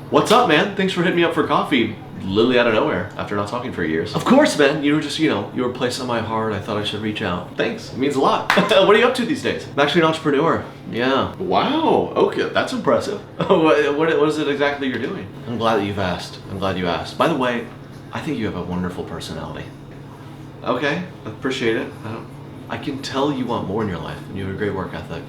What's up, man? Thanks for hitting me up for coffee, literally out of nowhere, after not talking for years. Of course, man. You were just, you were a place on my heart. I thought I should reach out. Thanks. It means a lot. What are you up to these days? I'm actually an entrepreneur. Yeah. Wow. Okay, that's impressive. What is it exactly you're doing? I'm glad that you've asked. I'm glad you asked. By the way, I think you have a wonderful personality. Okay, I appreciate it. I can tell you want more in your life, and you have a great work ethic.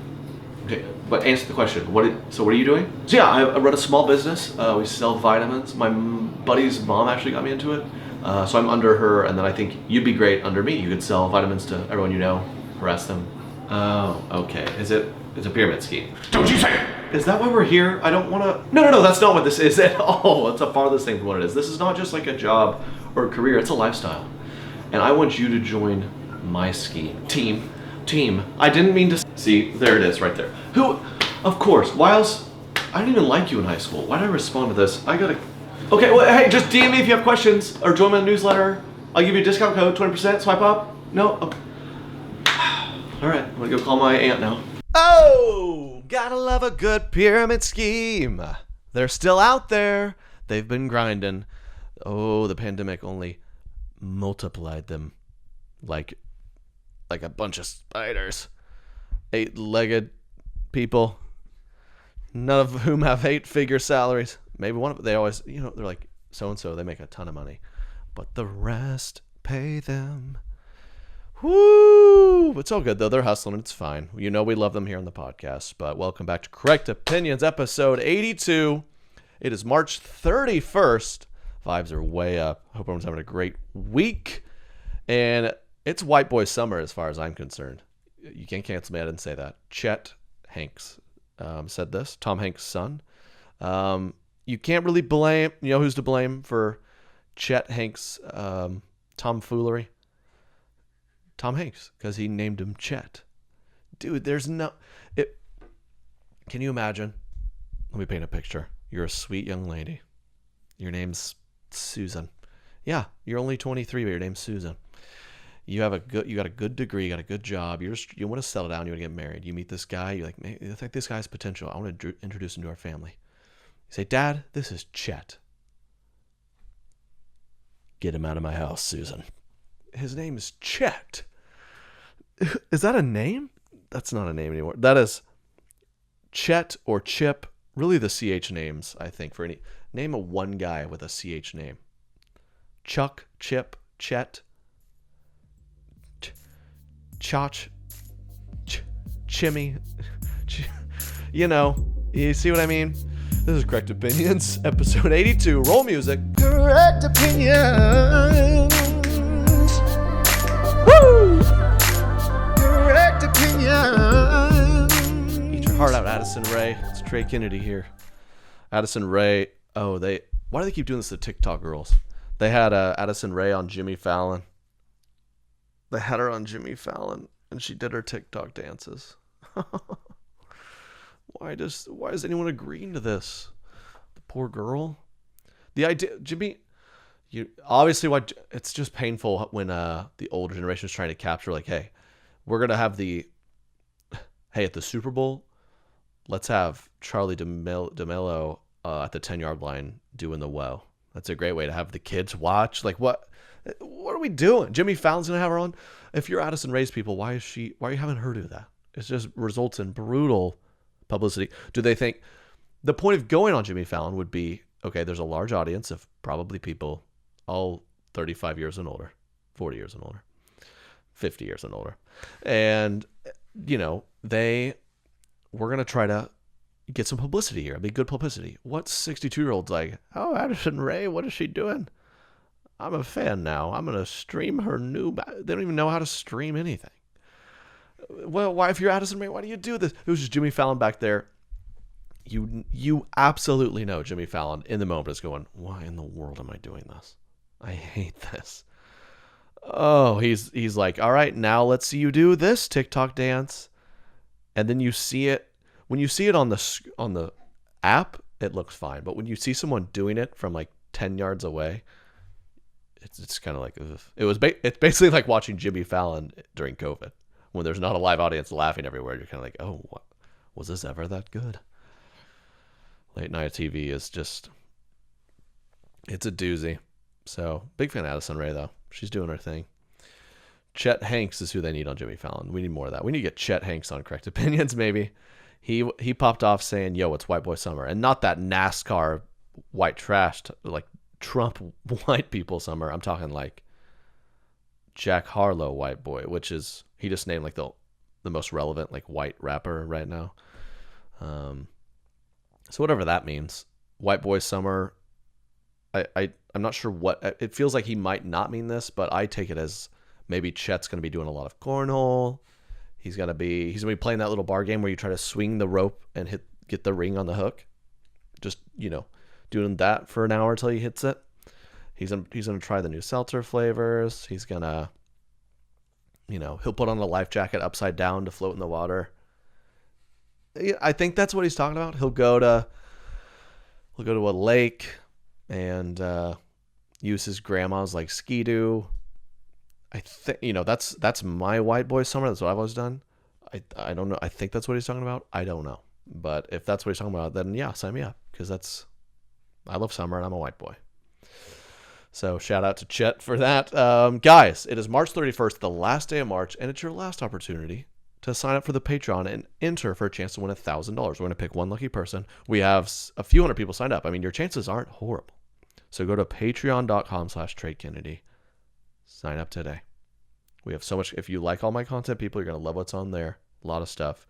Okay, but answer the question. What are you doing? So yeah, I run a small business. We sell vitamins. My buddy's mom actually got me into it. So I'm under her, and then I think you'd be great under me. You could sell vitamins to everyone you know, harass them. Oh, okay. It's a pyramid scheme. Don't you say it! Is that why we're here? I don't want to... No, that's not what this is at all. It's the farthest thing from what it is. This is not just like a job or a career. It's a lifestyle. And I want you to join my scheme. Team. I didn't mean to... See, there it is right there. Who... Of course. Why else... I didn't even like you in high school. Why did I respond to this? I gotta... Okay, well, hey, just DM me if you have questions or join my newsletter. I'll give you a discount code, 20%. Swipe up. No? Okay. All right, I'm gonna go call my aunt now. Oh! Gotta love a good pyramid scheme. They're still out there. They've been grinding. Oh, the pandemic only multiplied them like a bunch of spiders. 8-legged people, none of whom have 8-figure salaries. Maybe one of them, they always, they're like, so-and-so, they make a ton of money, but the rest pay them. Woo! It's all good, though. They're hustling. It's fine. We love them here on the podcast, but welcome back to Correct Opinions, episode 82. It is March 31st. Vibes are way up. Hope everyone's having a great week. And it's white boy summer as far as I'm concerned. You can't cancel me. I didn't say that. Chet Hanks said this. Tom Hanks' son. You can't really blame... You know who's to blame for Chet Hanks' tomfoolery? Tom Hanks, because he named him Chet. Dude, there's no... Can you imagine? Let me paint a picture. You're a sweet young lady. Your name's Susan. Yeah, you're only 23, but your name's Susan. You got a good degree, you got a good job. You want to settle down, you want to get married. You meet this guy, you're like, man, I think this guy's potential. I want to introduce him to our family. You say, Dad, this is Chet. Get him out of my house, Susan. His name is Chet. Is that a name? That's not a name anymore. That is Chet or Chip. Really the CH names, I think, for any... Name a one guy with a CH name. Chuck, Chip, Chet, Chotch, Chimmy. You see what I mean? This is Correct Opinions, episode 82. Roll music. Correct Opinions. Woo! Correct Opinions. Eat your heart out, Addison Rae. It's Trey Kennedy here. Addison Rae. Oh, why do they keep doing this to TikTok girls? They had Addison Rae on Jimmy Fallon. They had her on Jimmy Fallon, and she did her TikTok dances. Why is anyone agreeing to this? The poor girl. The idea, Jimmy. Obviously, it's just painful when the older generation is trying to capture, like, hey, we're gonna have at the Super Bowl, let's have Charlie DeMello at the 10-yard line doing the woe. That's a great way to have the kids watch. Like, what are we doing? Jimmy Fallon's gonna have her on. If you're Addison Rae's people, why are you having her do that? It just results in brutal publicity. Do they think the point of going on Jimmy Fallon would be, okay, there's a large audience of probably people all 35 years and older, 40 years and older, 50 years and older, and we're gonna try to get some publicity here. It'd be good publicity. What's 62-year-olds like? Oh, Addison Rae, what is she doing? I'm a fan now. I'm going to stream her new... They don't even know how to stream anything. Well, why, if you're Addison Rae, why do you do this? It was just Jimmy Fallon back there. You absolutely know Jimmy Fallon in the moment is going, why in the world am I doing this? I hate this. Oh, he's like, all right, now let's see you do this TikTok dance. And then you see it. When you see it on the app, it looks fine. But when you see someone doing it from like 10 yards away, it's kind of like, ugh. It's basically like watching Jimmy Fallon during COVID when there's not a live audience laughing everywhere. You're kind of like, oh, what, was this ever that good? Late night TV is just It's a doozy. So, big fan of Addison Rae, though. She's doing her thing. Chet Hanks is who they need on Jimmy Fallon. We need more of that. We need to get Chet Hanks on Correct Opinions, maybe. He popped off saying, yo, it's white boy summer. And not that NASCAR white trash, like Trump white people summer. I'm talking like Jack Harlow white boy, which is, he just named like the most relevant like white rapper right now. So whatever that means. White boy summer. I'm not sure what, it feels like he might not mean this, but I take it as maybe Chet's going to be doing a lot of cornhole. He's going to be playing that little bar game where you try to swing the rope and get the ring on the hook. Just, doing that for an hour till he hits it. He's going to try the new seltzer flavors. He's going to, he'll put on a life jacket upside down to float in the water. I think that's what he's talking about. He'll go to a lake and use his grandma's like ski-doo. I think that's my white boy summer. That's what I've always done. I don't know. I think that's what he's talking about. I don't know. But if that's what he's talking about, then yeah, sign me up, because I love summer and I'm a white boy. So shout out to Chet for that. Guys, it is March 31st, the last day of March, and it's your last opportunity to sign up for the Patreon and enter for a chance to win $1,000. We're going to pick one lucky person. We have a few hundred people signed up. I mean, your chances aren't horrible. So go to patreon.com/TreyKennedy. Sign up today. We have so much. If you like all my content, people, you're going to love what's on there. A lot of stuff.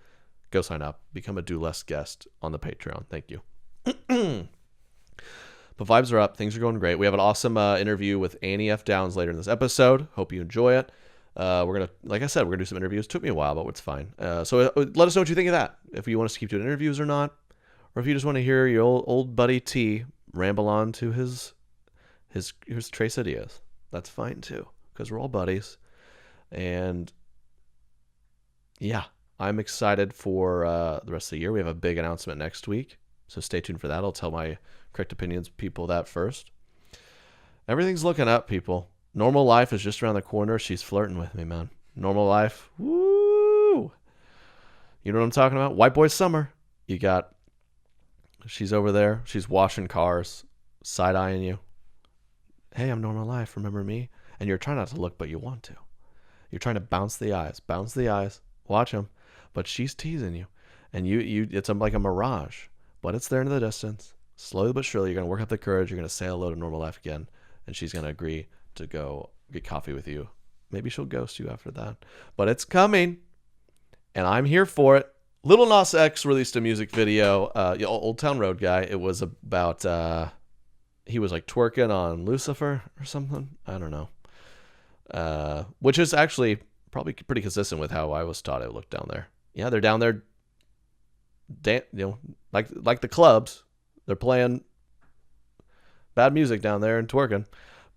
Go sign up. Become a Do Less guest on the Patreon. Thank you. But vibes are up. Things are going great. We have an awesome interview with Annie F. Downs later in this episode. Hope you enjoy it. We're going to, like I said, we're going to do some interviews. Took me a while, but it's fine. So let us know what you think of that. If you want us to keep doing interviews or not. Or if you just want to hear your old buddy T ramble on to his Trey ideas. That's fine too, because we're all buddies. And yeah, I'm excited for the rest of the year. We have a big announcement next week, so stay tuned for that. I'll tell my Correct Opinions people that first. Everything's looking up, people. Normal life is just around the corner. She's flirting with me, man. Normal life. Woo! You know what I'm talking about? White boy summer. She's over there. She's washing cars, side-eyeing you. Hey, I'm normal life. Remember me? And you're trying not to look, but you want to. You're trying to bounce the eyes. Watch them. But she's teasing you. And it's like a mirage. But it's there in the distance. Slowly but surely, you're going to work up the courage. You're going to say hello to normal life again. And she's going to agree to go get coffee with you. Maybe she'll ghost you after that. But it's coming. And I'm here for it. Lil Nas X released a music video. Old Town Road guy. It was about... he was like twerking on Lucifer or something. I don't know. Which is actually probably pretty consistent with how I was taught it looked down there. Yeah, they're down there, like the clubs. They're playing bad music down there and twerking.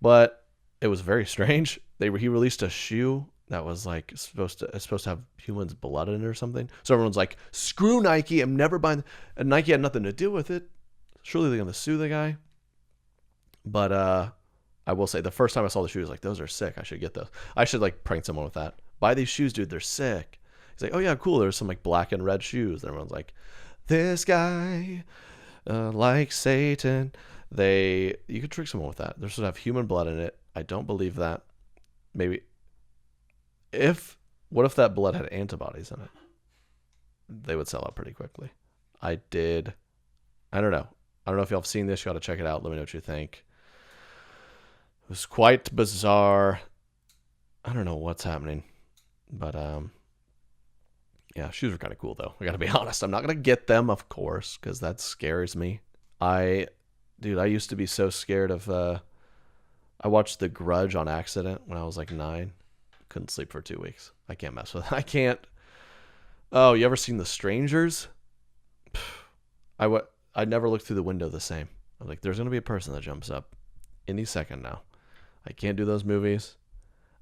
But it was very strange. He released a shoe that was like supposed to have humans' blood in it or something. So everyone's like, "Screw Nike! I'm never buying." And Nike had nothing to do with it. Surely they're gonna sue the guy. But I will say, the first time I saw the shoes, like, those are sick. I should get those. I should like prank someone with that. Buy these shoes, dude. They're sick. He's like, oh yeah, cool. There's some like black and red shoes. And everyone's like, this guy like Satan. You could trick someone with that. They're supposed to have human blood in it. I don't believe that. Maybe what if that blood had antibodies in it? They would sell out pretty quickly. I don't know. I don't know if y'all have seen this. You got to check it out. Let me know what you think. It was quite bizarre. I don't know what's happening. But, yeah, shoes were kind of cool, though. I got to be honest. I'm not going to get them, of course, because that scares me. I used to be so scared of... I watched The Grudge on accident when I was like 9. Couldn't sleep for 2 weeks. I can't mess with it. I can't... Oh, you ever seen The Strangers? I never looked through the window the same. I was like, there's going to be a person that jumps up any second now. I can't do those movies.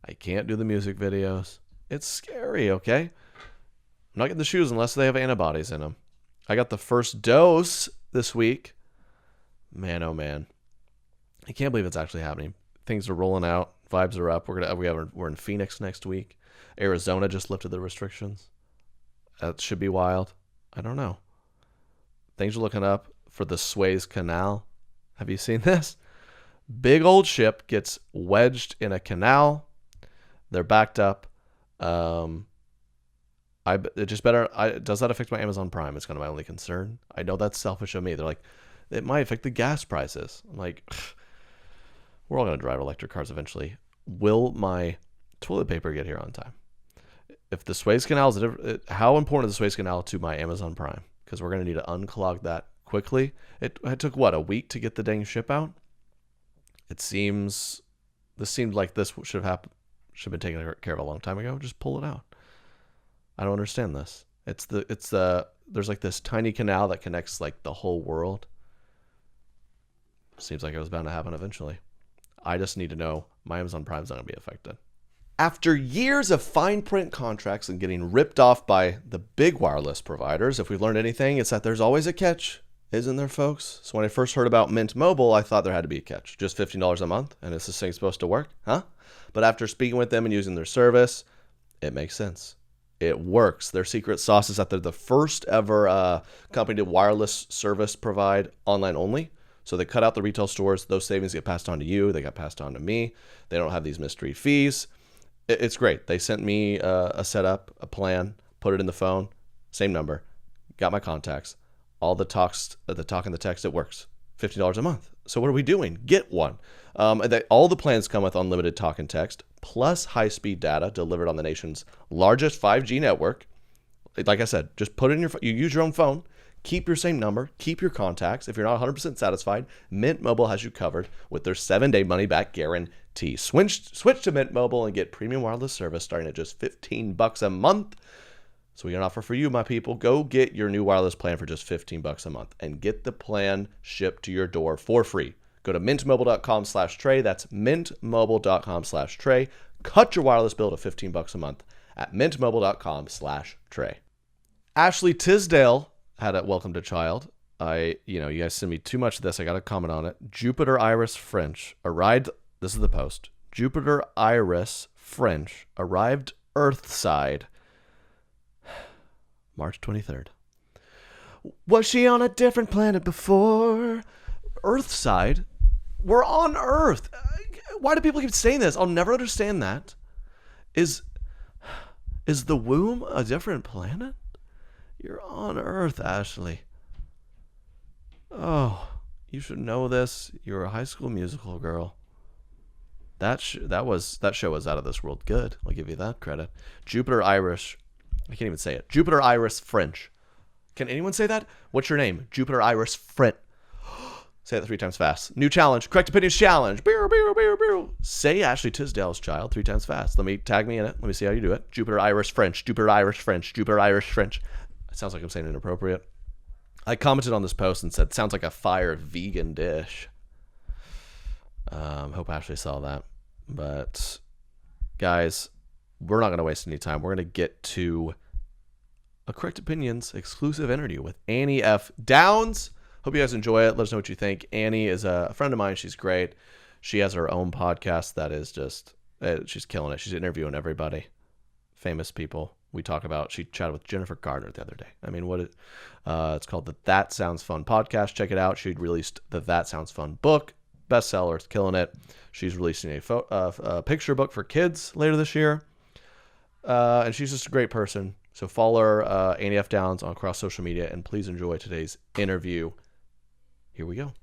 I can't do the music videos. It's scary, okay? I'm not getting the shoes unless they have antibodies in them. I got the first dose this week. Man, oh man. I can't believe it's actually happening. Things are rolling out. Vibes are up. We're in Phoenix next week. Arizona just lifted the restrictions. That should be wild. I don't know. Things are looking up for the Suez Canal. Have you seen this? Big old ship gets wedged in a canal. They're backed up. Does that affect my Amazon Prime? It's kind of my only concern. I know that's selfish of me. They're like, it might affect the gas prices. I'm like, we're all going to drive electric cars eventually. Will my toilet paper get here on time? If the Suez Canal is how important is the Suez Canal to my Amazon Prime? Because we're going to need to unclog that quickly. It took a week to get the dang ship out. This seemed like this should have been taken care of a long time ago. Just pull it out. I don't understand this. There's like this tiny canal that connects like the whole world. Seems like it was bound to happen eventually. I just need to know my Amazon Prime's not going to be affected. After years of fine print contracts and getting ripped off by the big wireless providers, if we've learned anything, it's that there's always a catch, isn't there, folks? So when I first heard about Mint Mobile, I thought there had to be a catch. Just $15 a month, and is this thing supposed to work? Huh? But after speaking with them and using their service, it makes sense. It works. Their secret sauce is that they're the first ever company to wireless service provide online only. So they cut out the retail stores. Those savings get passed on to you. They got passed on to me. They don't have these mystery fees. It's great. They sent me a setup, a plan, put it in the phone, same number, got my contacts, all the talk and the text. It works. $15 a month. So what are we doing? Get one. All the plans come with unlimited talk and text, plus high-speed data delivered on the nation's largest 5G network. Like I said, just put it in you use your own phone. Keep your same number. Keep your contacts. If you're not 100% satisfied, Mint Mobile has you covered with their 7-day money-back guarantee. Switch to Mint Mobile and get premium wireless service starting at just $15 a month. So we got an offer for you, my people. Go get your new wireless plan for just $15 a month and get the plan shipped to your door for free. Go to mintmobile.com/Trey. That's mintmobile.com/Trey. Cut your wireless bill to $15 a month at mintmobile.com/Trey. Ashley Tisdale had a welcome to child. You guys send me too much of this. I got to comment on it. Jupiter Iris French arrived. This is the post. Jupiter Iris French arrived Earthside March 23rd. Was she on a different planet before? Earthside? We're on Earth. Why do people keep saying this? I'll never understand that. Is the womb a different planet? You're on Earth, Ashley. Oh, you should know this. You're a High School Musical girl. That show was out of this world good. I'll give you that credit. Jupiter Irish. I can't even say it. Jupiter Iris French. Can anyone say that? What's your name? Jupiter Iris French. Say that 3 times fast. New challenge. Correct opinions challenge. Say Ashley Tisdale's child 3 times fast. Tag me in it. Let me see how you do it. Jupiter Iris French. Jupiter Irish French. Jupiter Irish French. It sounds like I'm saying inappropriate. I commented on this post and said, sounds like a fire vegan dish. Hope Ashley saw that. But, guys, we're not going to waste any time. We're going to get to a Correct Opinions exclusive interview with Annie F. Downs. Hope you guys enjoy it. Let us know what you think. Annie is a friend of mine. She's great. She has her own podcast that is just, she's killing it. She's interviewing everybody, famous people. She chatted with Jennifer Garner the other day. I mean, it's called the That Sounds Fun podcast. Check it out. She'd released the That Sounds Fun book, bestseller. It's killing it. She's releasing a picture book for kids later this year. And she's just a great person. So follow her, Annie F. Downs, across social media, and please enjoy today's interview. Here we go.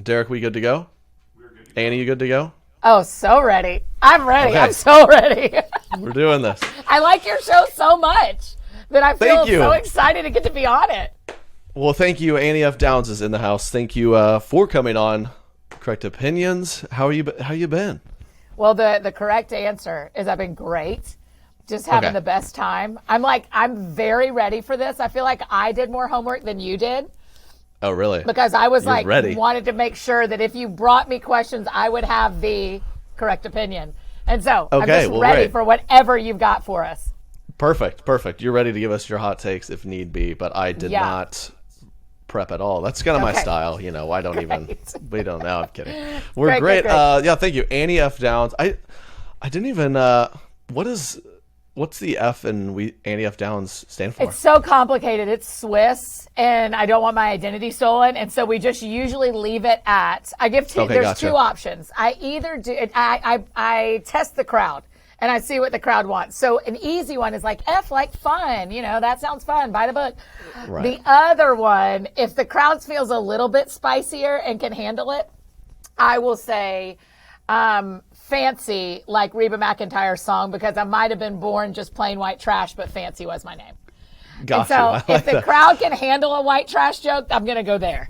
Derek, we good to go? We're good to go. Annie, you good to go? Oh, so ready. I'm ready. Okay. I'm so ready. We're doing this. I like your show so much that I feel so excited to get to be on it. Well, thank you. Annie F. Downs is in the house. Thank you for coming on Correct Opinions. How you been? Well, the correct answer is I've been great. Just having the best time. I'm very ready for this. I feel like I did more homework than you did. Oh, really? Because I was ready. Wanted to make sure that if you brought me questions, I would have the correct opinion. And so I'm just ready for whatever you've got for us. Perfect. You're ready to give us your hot takes if need be, but I did not prep at all. That's kind of my style. I don't even, we don't know. I'm kidding. We're great. Thank you. Annie F. Downs. I didn't even, what is what's the F and Annie F. Downs stand for? It's so complicated. It's Swiss, and I don't want my identity stolen, and so we just usually leave it at. I give two. Okay, there's gotcha. two options. I either do. I test the crowd, and I see what the crowd wants. So an easy one is like F, like fun. That sounds fun. Buy the book. Right. The other one, if the crowd feels a little bit spicier and can handle it, I will say. Fancy, like Reba McEntire's song, because I might have been born just plain white trash, but fancy was my name. Gotcha. And so if the crowd can handle a white trash joke, I'm going to go there.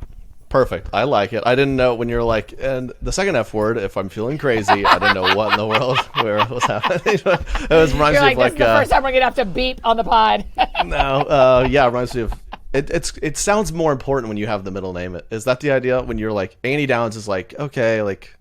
Perfect. I like it. I didn't know when you're like, and the second F word, if I'm feeling crazy, I didn't know what in the world, where it was happening. It reminds You're me like, of this is the first time we're going to have to beep on the pod. No, yeah, it reminds me of, it sounds more important when you have the middle name. Is that the idea? When you're like, Annie Downs is like, okay, like,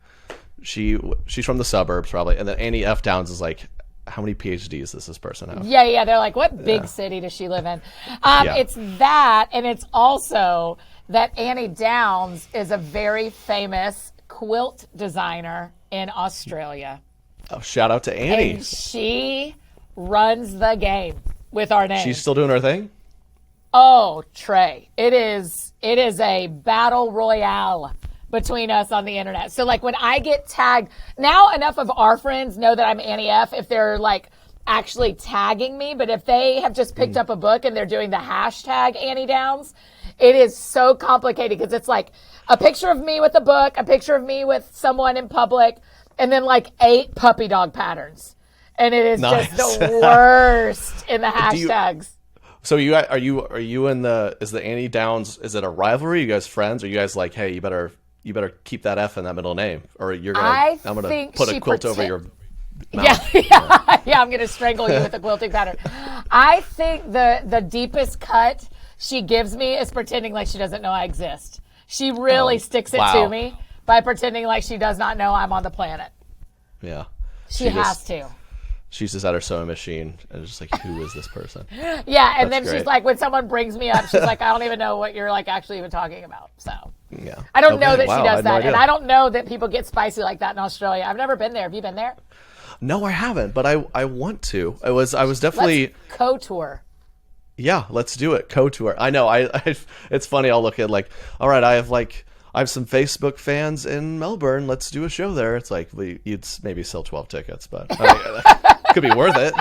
she's from the suburbs probably, and then Annie F. Downs is like, how many PhDs does this person have? Yeah. They're like, what big city does she live in? It's that, and it's also that Annie Downs is a very famous quilt designer in Australia. Oh, shout out to Annie. And she runs the game with our name. She's still doing her thing? Oh, Trey. It is a battle royale between us on the internet. So like when I get tagged, now enough of our friends know that I'm Annie F. if they're like actually tagging me, but if they have just picked up a book and they're doing the hashtag Annie Downs, it is so complicated because it's like a picture of me with a book, a picture of me with someone in public, and then like 8 puppy dog patterns. And it is just the worst in the hashtags. So are you in is the Annie Downs, is it a rivalry? Are you guys friends? Are you guys like, hey, you better keep that F in that middle name, or I'm gonna put a quilt over your mouth. Yeah, I'm gonna strangle you with a quilting pattern. I think the deepest cut she gives me is pretending like she doesn't know I exist. She really sticks it to me by pretending like she does not know I'm on the planet. Yeah, she has to. She's just at her sewing machine and it's just like, who is this person? Yeah, and then she's like, when someone brings me up, she's like, I don't even know what you're like actually even talking about. So yeah, I don't know that she does that, no and I don't know that people get spicy like that in Australia. I've never been there. Have you been there? No, I haven't, but I want to. I was definitely Let's co-tour. Yeah, let's do it. Co-tour. I know. It's funny. I'll look at like, all right, I have some Facebook fans in Melbourne. Let's do a show there. It's like you'd maybe sell 12 tickets, but could be worth it.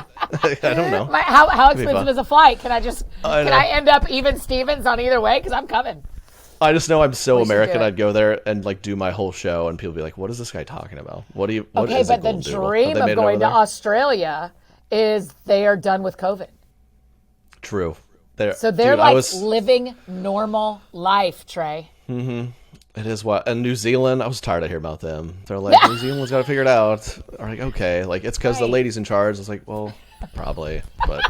I don't know. How expensive is a flight? Can I end up even Stevens on either way? Because I'm coming. I just know I'm so American. I'd go there and like do my whole show, and people be like, "What is this guy talking about? What is but the dream of going to Australia is they are done with COVID. True. They're living normal life, Trey. Mm-hmm. It is what. And New Zealand, I was tired of hearing about them. They're like, New Zealand's got to figure it out. I'm like, okay. Like, it's because the lady's in charge. I was like, well, probably. But.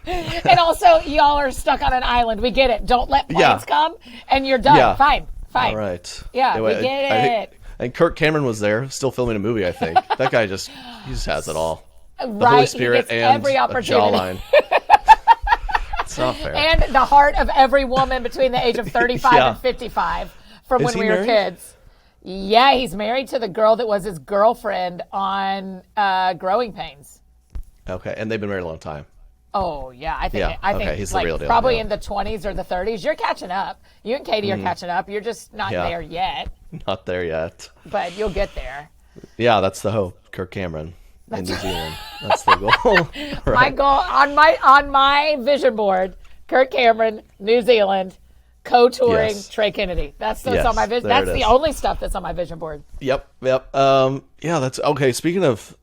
And also, y'all are stuck on an island. We get it. Don't let planes come, and you're done. Yeah. Fine. All right. Yeah, anyway, we get it. And Kirk Cameron was there, still filming a movie, I think. That guy he just has it all. The Holy Spirit and every opportunity. A jawline. It's not fair. And the heart of every woman between the age of 35 and 55 from when we were kids. Yeah, he's married to the girl that was his girlfriend on Growing Pains. Okay, and they've been married a long time. Oh, yeah. I think he's like the real deal. Probably in the 20s or the 30s. You're catching up. You and Katie are catching up. You're just not there yet. Not there yet. But you'll get there. Yeah, that's the hope. Kirk Cameron in New Zealand. That's the goal. Right. My goal on my vision board, Kirk Cameron, New Zealand, co-touring Trey Kennedy. That's on my vision. That's the only stuff that's on my vision board. Yep. Yeah, that's okay. Speaking of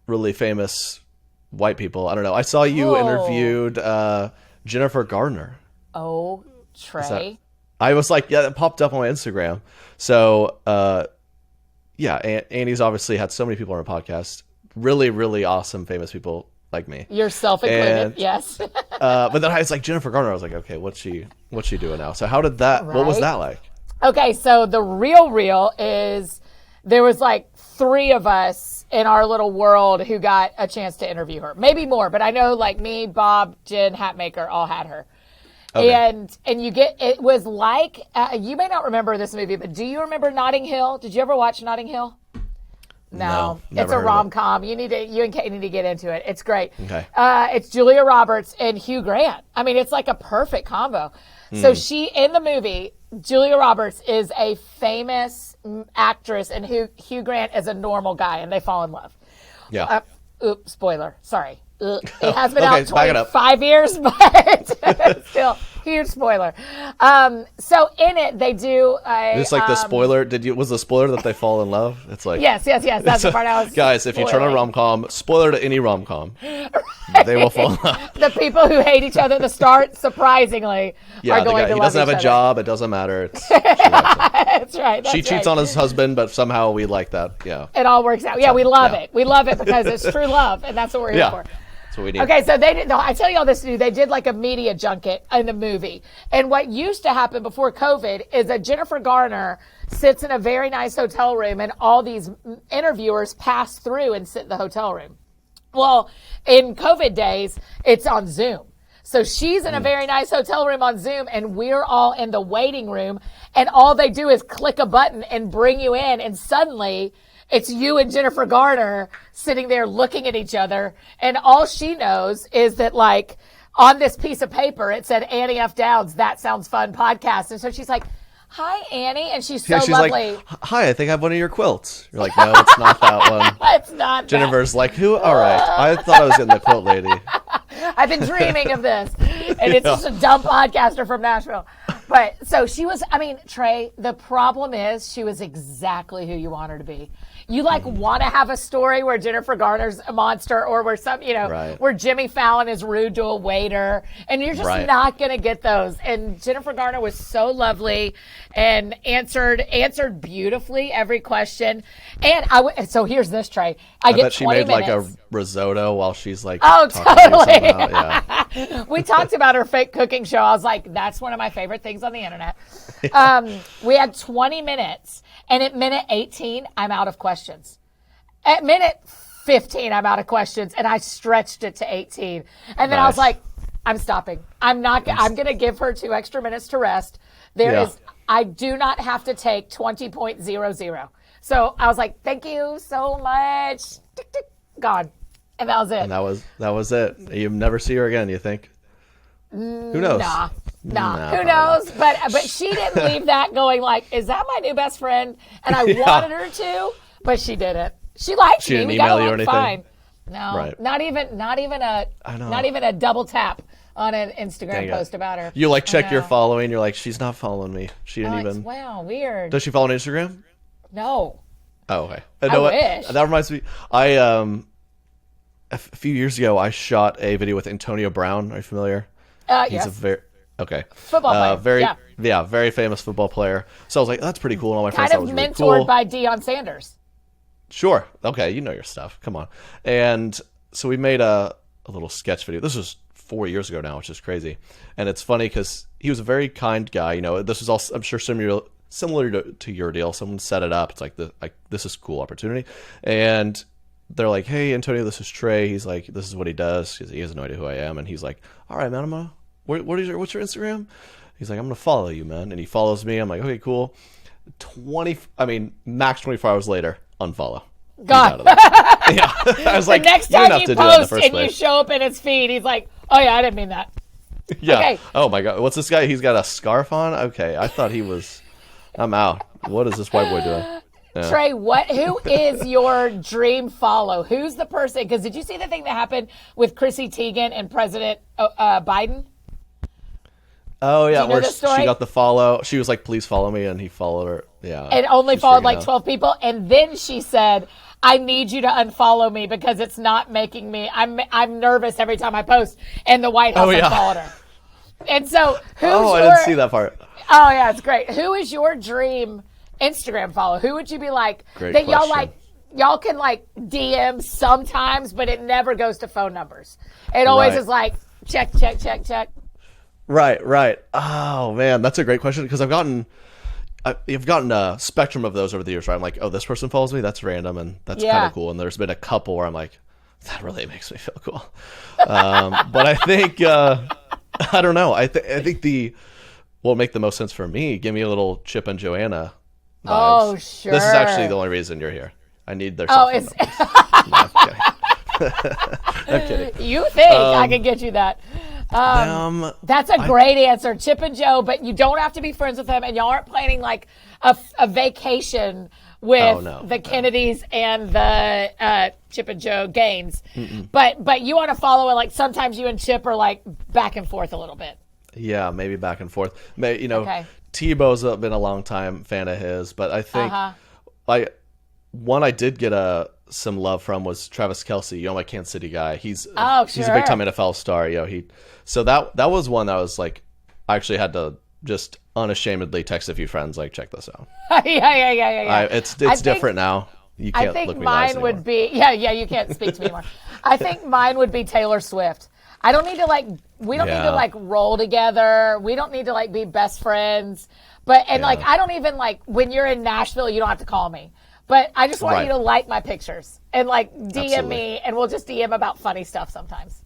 really famous white people, I don't know. I saw you interviewed Jennifer Gardner. Oh, Trey. I was like, yeah, it popped up on my Instagram. So, Annie's obviously had so many people on her podcast. Really, really awesome, famous people like me. Yourself included, yes. But then I was like, Jennifer Garner. I was like, okay, what's she doing now? So how did that? What was that like? Okay, so the real is there was like 3 of us in our little world who got a chance to interview her. Maybe more, but I know like me, Bob, Jen, Hatmaker all had her. Okay. And it was like, you may not remember this movie, but do you remember Notting Hill? Did you ever watch Notting Hill? No, never it's a heard of it. rom-com. You and Kate need to get into it. It's great. Okay. It's Julia Roberts and Hugh Grant. I mean, it's like a perfect combo. So in the movie, Julia Roberts is a famous actress, and Hugh Grant is a normal guy, and they fall in love. Yeah. Oops, spoiler. Sorry. It has been out back it up. 25 years, but still, huge spoiler. So in it, they do It's like the spoiler. Was the spoiler that they fall in love? It's like yes. That's the part I was. Guys, if you turn on a rom-com, spoiler to any rom-com, they will fall in love. The people who hate each other at the start, surprisingly, are going to love each other. He doesn't have a job. It doesn't matter. That's right. She cheats on his husband, but somehow we like that. Yeah. It all works out. Yeah, we love it. We love it because it's true love, and that's what we're here for. That's what we need. Okay, so they did. No, I tell you all this to do. They did like a media junket in the movie, and what used to happen before COVID is that Jennifer Garner sits in a very nice hotel room, and all these interviewers pass through and sit in the hotel room. Well, in COVID days, it's on Zoom. So she's in a very nice hotel room on Zoom, and we're all in the waiting room, and all they do is click a button and bring you in, and suddenly it's you and Jennifer Garner sitting there looking at each other, and all she knows is that, like, on this piece of paper, it said Annie F. Dowd's That Sounds Fun podcast, and so she's like, hi, Annie, and she's so lovely. Like, hi, I think I have one of your quilts. You're like, no, it's not that one. It's not Jennifer's like, who? All right, I thought I was getting the quilt lady. I've been dreaming of this. And it's just a dumb podcaster from Nashville. But so she was, I mean, Trey, the problem is she was exactly who you want her to be. You want to have a story where Jennifer Garner's a monster, or where where Jimmy Fallon is rude to a waiter, and you're just not going to get those. And Jennifer Garner was so lovely and answered beautifully every question. And so here's this, Trey. I get bet she 20 made minutes. like a risotto while she's like, oh, totally. Yeah. We talked about her fake cooking show. I was like, that's one of my favorite things on the internet. We had 20 minutes. And at minute 18, I'm out of questions. At minute 15, I'm out of questions. And I stretched it to 18. And then I was like, I'm stopping. I'm going to give her 2 extra minutes to rest. I do not have to take 20.00. So I was like, thank you so much. Tick, tick, gone. And that was it. And that was it. You never see her again, you think? Who knows? Nah, who knows? But she didn't leave that going like, is that my new best friend? And I wanted her to, but she didn't. She liked me. Didn't We email got you or along anything? fine. No, not even a double tap on an Instagram post about her. You check your following. You're like, she's not following me. She didn't even. Wow, weird. Does she follow on Instagram? No. Oh, okay. I wish. That reminds me. A few years ago, I shot a video with Antonio Brown. Are you familiar? He's yes. a very football player. Very famous football player. So I was like, that's pretty cool. And all my friends kind thought of it was mentored really cool. by Deion Sanders. Sure. Okay, you know your stuff. Come on. And so we made a little sketch video. This was 4 years ago now, which is crazy. And it's funny because he was a very kind guy. You know, this was all, I'm sure, similar to your deal. Someone set it up. It's like, this is a cool opportunity. And they're like, hey, Antonio, this is Trey. He's like, this is what he does. He has no idea who I am. And he's like, all right, man, what's your Instagram? He's like, I'm going to follow you, man. And he follows me. I'm like, okay, cool. Max 24 hours later, unfollow. God. Yeah. I was like, the next time you post and you show up in his feed, he's like, oh yeah, I didn't mean that. Yeah. Okay. Oh my God. What's this guy? He's got a scarf on? Okay. I thought I'm out. What is this white boy doing? Yeah. Trey, who is your dream follow? Who's the person? Because did you see the thing that happened with Chrissy Teigen and President Biden? Oh yeah, where she got the follow. She was like, "Please follow me," and he followed her. Yeah, and only followed like 12 people. And then she said, "I need you to unfollow me because it's not making me. I'm nervous every time I post." And the White House unfollowed her. And so, I didn't see that part. Oh yeah, it's great. Who is your dream Instagram follow? Who would you be like Great that? question. Y'all can like DM sometimes, but it never goes to phone numbers. It always is like check. Right. Oh man, that's a great question because I've gotten a spectrum of those over the years. Right, I'm like, oh, this person follows me. That's random, and that's kind of cool. And there's been a couple where I'm like, that really makes me feel cool. But I think I don't know. I think will make the most sense for me. Give me a little Chip and Joanna vibes. Oh sure. This is actually the only reason you're here. I need their Oh, cell phone it's. numbers. No, I'm kidding. I'm kidding. You think I can get you that? That's a great answer, Chip and Joe. But you don't have to be friends with them, and y'all aren't planning like a vacation with the Kennedys and the Chip and Joe Gaines. But you want to follow it. Like sometimes you and Chip are like back and forth a little bit. Yeah, maybe back and forth. Tebow's been a long time fan of his, but I think one I did get some love from was Travis Kelce, my Kansas City guy. He's a big time NFL star. So that was one that was like, I actually had to just unashamedly text a few friends like, check this out. Yeah. It's different now. You can't look me mine would be you can't speak to me anymore. I think mine would be Taylor Swift. I don't need to we don't need to roll together. We don't need to be best friends. But I don't even when you're in Nashville, you don't have to call me. But I just want you to like my pictures and DM me, and we'll just DM about funny stuff sometimes.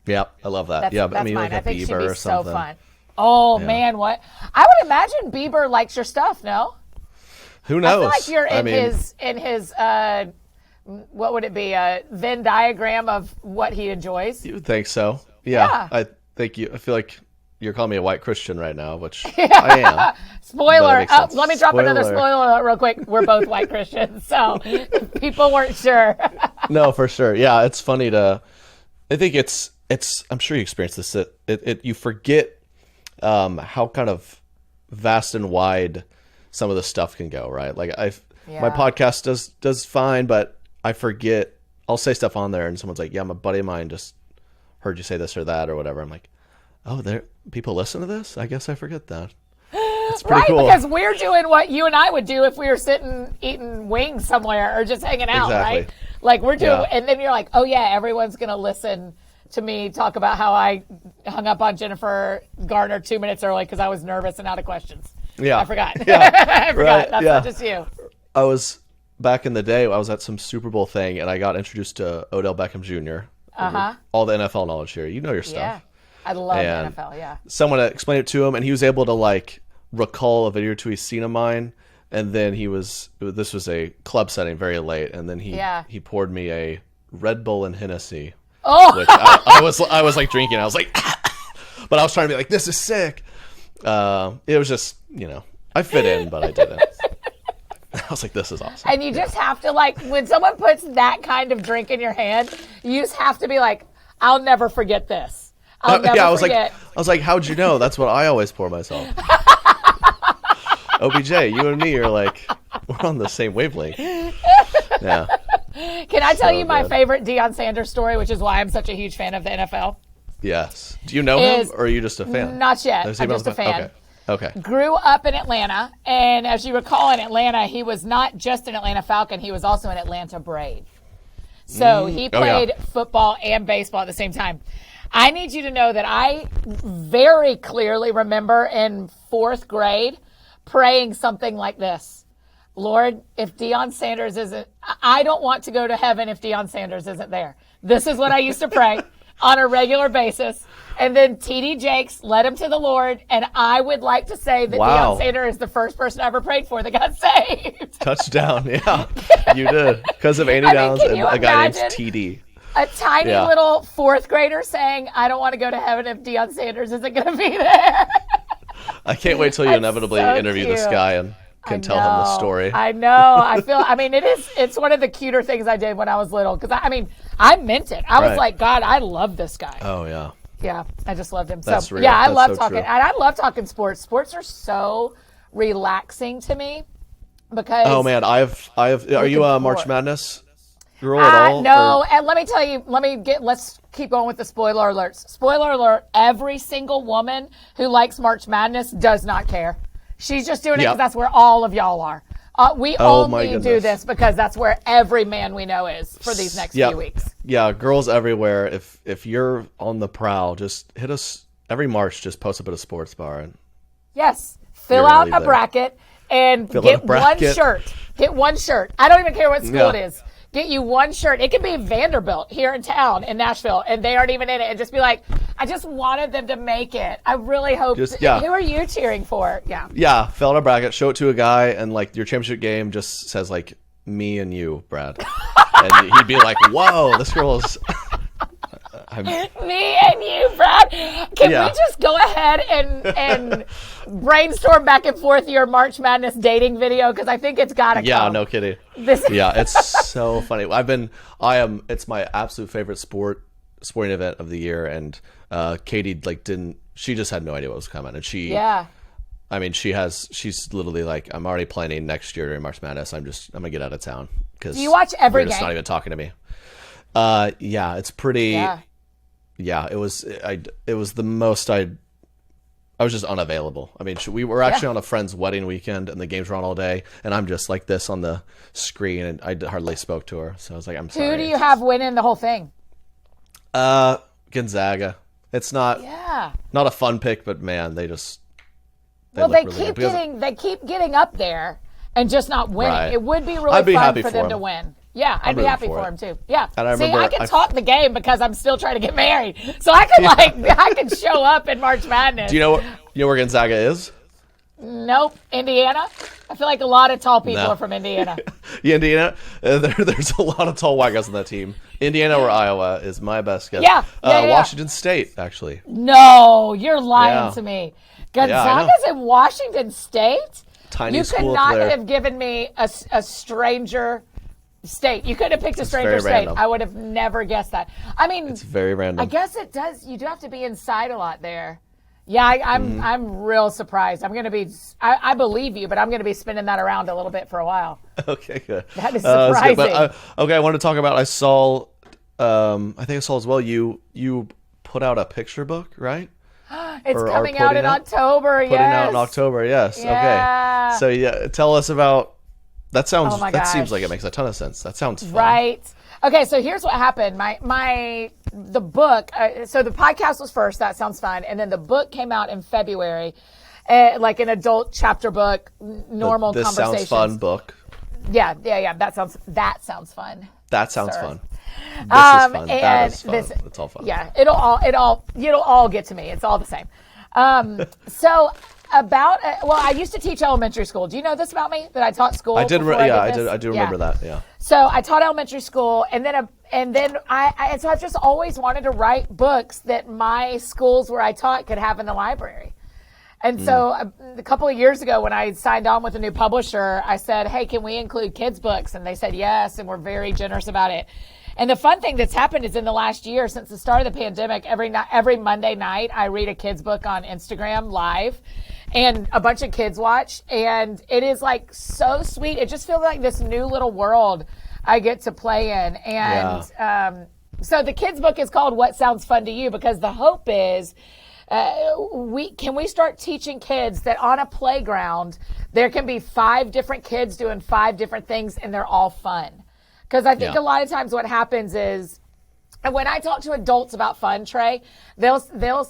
Yeah, I love that. That's maybe mine. like a I think Bieber she'd be or something. so fun. Oh man, what? I would imagine Bieber likes your stuff. No? Who knows? I feel like you're in his what would it be? A Venn diagram of what he enjoys. You would think so? Yeah. I feel like you're calling me a white Christian right now, which I am. Spoiler. Let me drop another spoiler alert real quick. We're both white Christians, so people weren't sure. No, for sure. Yeah, it's funny I think it's. I'm sure you experienced this. You forget how kind of vast and wide some of the stuff can go, right? Like my podcast does fine, but I forget. I'll say stuff on there, and someone's like, "Yeah, my buddy of mine just heard you say this or that or whatever." I'm like, "Oh, people listen to this? I guess I forget that." It's pretty cool. Because we're doing what you and I would do if we were sitting eating wings somewhere or just hanging out, right? Like we're doing, and then you're like, "Oh yeah, everyone's gonna listen to me talk about how I hung up on Jennifer Garner 2 minutes early because I was nervous and out of questions." Yeah, I forgot. I forgot. Right. That's not just you. I was back in the day. I was at some Super Bowl thing, and I got introduced to Odell Beckham Jr. All the NFL knowledge here. You know your stuff. Yeah, I love the NFL. Yeah. Someone explained it to him, and he was able to recall a video or two he's seen of mine. And then this was a club setting, very late, and then he poured me a Red Bull and Hennessy. Oh, which I was like drinking. I was like, but I was trying to be like, this is sick. It was just, I fit in, but I didn't. I was like, this is awesome. And you just have to when someone puts that kind of drink in your hand, you just have to be like, I'll never forget this. I'll never forget. I was like, how'd you know? That's what I always pour myself. OBJ, you and me are we're on the same wavelength. Yeah. Can I tell you my favorite Deion Sanders story, which is why I'm such a huge fan of the NFL? Yes. Do you know him, or are you just a fan? Not yet. I'm just a fan. Okay. Grew up in Atlanta, and as you recall, in Atlanta, he was not just an Atlanta Falcon, he was also an Atlanta Brave. So he played football and baseball at the same time. I need you to know that I very clearly remember in 4th grade praying something like this. Lord, if Deion Sanders isn't, I don't want to go to heaven if Deion Sanders isn't there. This is what I used to pray on a regular basis. And then T.D. Jakes led him to the Lord. And I would like to say that Deion Sanders is the first person I ever prayed for that got saved. Touchdown. Yeah, you did. Because of Andy Downs and a guy named T.D. A tiny little 4th grader saying, I don't want to go to heaven if Deion Sanders isn't going to be there. I can't wait till you inevitably interview this guy and can tell him the story. I know. It's one of the cuter things I did when I was little. Because, I meant it. I was like, God, I love this guy. Oh, yeah. Yeah, I just loved him. That's real. Yeah, I That's love so talking. true. And I love talking sports. Sports are so relaxing to me because. Oh, man. Are you a March Madness girl at all? No. And let me tell you, let's keep going with the spoiler alerts. Spoiler alert, every single woman who likes March Madness does not care. She's just doing it because that's where all of y'all are. We only do this because that's where every man we know is for these next few weeks. Yeah, girls everywhere. If you're on the prowl, just hit us every March. Just post up at a sports bar and fill out a bracket and get one shirt. Get one shirt. I don't even care what school it is. Get you one shirt. It could be Vanderbilt here in town in Nashville, and they aren't even in it. And just be like, I just wanted them to make it. I really hope. Who are you cheering for? Yeah. Yeah, fill out a bracket, show it to a guy, and your championship game just says me and you, Brad. And he'd be like, whoa, this girl's... Me and you, Brad. Can we just go ahead and brainstorm back and forth your March Madness dating video? Because I think it's got to come. Yeah, no kidding. Yeah, it's so funny. It's my absolute favorite sporting event of the year. And Katie, she just had no idea what was coming. And I mean, she's literally like, I'm already planning next year during March Madness. I'm going to get out of town. Do you watch every game? Just not even talking to me. Yeah, it's pretty... Yeah, it was the most I was just unavailable. I mean, we were actually on a friend's wedding weekend, and the games were on all day, and I'm just like this on the screen, and I hardly spoke to her. So I was like, I'm sorry. Who do you have winning the whole thing? Gonzaga. It's not a fun pick, but man, they keep getting up there and just not winning. Right. It would be really fun for them to win. Yeah, I'd be happy for him too. Yeah. And I can talk the game because I'm still trying to get married. So I could I could show up in March Madness. Do you know where Gonzaga is? Nope. Indiana? I feel like a lot of tall people are from Indiana. Yeah, Indiana. There's a lot of tall white guys on that team. Indiana or Iowa is my best guess. Yeah. Washington State, actually. No, you're lying to me. Gonzaga's in Washington State? Tiny you school could not have given me a stranger state. You could have picked a stranger state. Random. I would have never guessed that. I mean, it's very random. I guess it does. You do have to be inside a lot there. Yeah, I'm real surprised. I'm going to be. I believe you, but I'm going to be spinning that around a little bit for a while. Okay, good. That is surprising. But, I want to talk about. I saw. I think I saw as well. You put out a picture book, right? It's coming out in October. Putting out in October. Yes. Yeah. Okay. So tell us about. That sounds. That seems like it makes a ton of sense. That sounds fun. Right. Okay. So here's what happened. The book. So the podcast was first. That sounds fun. And then the book came out in February, like an adult chapter book, normal this conversations. This sounds fun book. Yeah. That sounds fun. That sounds fun. This is fun. And that is fun. It's all fun. Yeah. It'll all get to me. It's all the same. So. I used to teach elementary school. Do you know this about me? That I taught school? I did. I do remember that. Yeah. So I taught elementary school, and then I've just always wanted to write books that my schools where I taught could have in the library. And so a couple of years ago, when I signed on with a new publisher, I said, "Hey, can we include kids' books?" And they said yes, and we're very generous about it. And the fun thing that's happened is in the last year, since the start of the pandemic, every Monday night, I read a kid's book on Instagram live, and a bunch of kids watch. And it is like so sweet. It just feels like this new little world I get to play in. And so the kids' book is called What Sounds Fun to You? Because the hope is we start teaching kids that on a playground, there can be 5 different kids doing 5 different things, and they're all fun. Because I think a lot of times what happens is, and when I talk to adults about fun, Trey, they'll